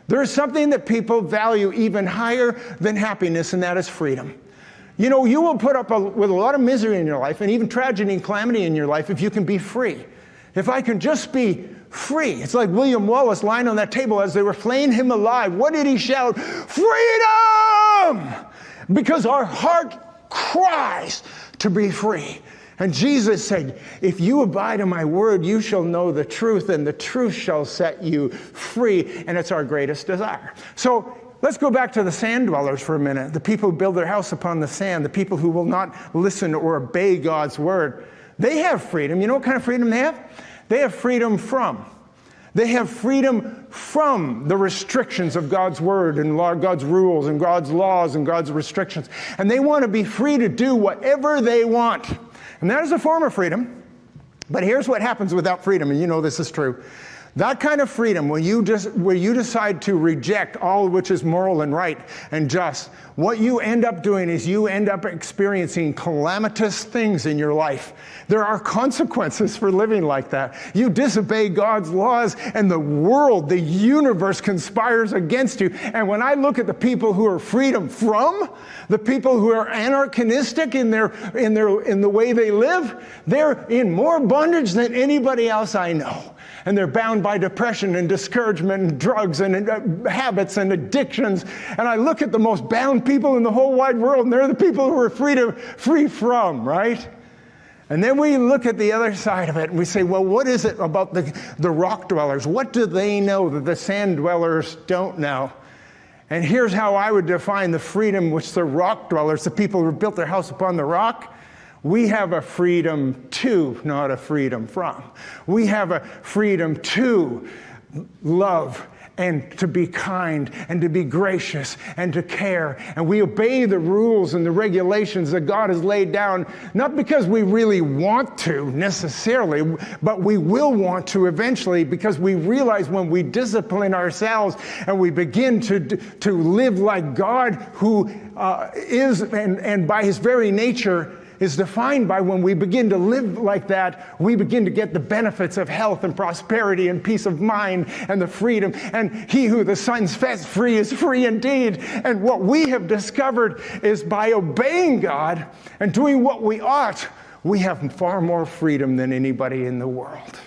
There is something that people value even higher than happiness, and that is freedom. You know, you will put up with a lot of misery in your life, and even tragedy and calamity in your life, if you can be free. If I can just be free. It's like William Wallace lying on that table as they were flaying him alive. What did he shout? Freedom! Because our heart cries to be free. And Jesus said, if you abide in my word, you shall know the truth, and the truth shall set you free. And it's our greatest desire. So let's go back to the sand dwellers for a minute. The people who build their house upon the sand, the people who will not listen or obey God's word. They have freedom. You know what kind of freedom they have? They have freedom from. They have freedom from the restrictions of God's word and God's rules and God's laws and God's restrictions. And they want to be free to do whatever they want. And that is a form of freedom. But here's what happens without freedom, and you know this is true. That kind of freedom, where you decide to reject all which is moral and right and just, what you end up doing is you end up experiencing calamitous things in your life. There are consequences for living like that. You disobey God's laws, and the world, the universe conspires against you. And when I look at the people who are freedom from, the people who are anarchistic in the way they live, they're in more bondage than anybody else I know. And they're bound by depression and discouragement and drugs and habits and addictions. And I look at the most bound people in the whole wide world, and they're the people who are free from, right? And then we look at the other side of it, and we say, well, what is it about the rock dwellers? What do they know that the sand dwellers don't know? And here's how I would define the freedom which the rock dwellers, the people who built their house upon the rock, we have a freedom to, not a freedom from. We have a freedom to love and to be kind and to be gracious and to care. And we obey the rules and the regulations that God has laid down, not because we really want to necessarily, but we will want to eventually, because we realize when we discipline ourselves and we begin to live like God, who is, and by his very nature, is defined by, when we begin to live like that, we begin to get the benefits of health and prosperity and peace of mind and the freedom. And he who the Son sets free is free indeed. And what we have discovered is by obeying God and doing what we ought, we have far more freedom than anybody in the world.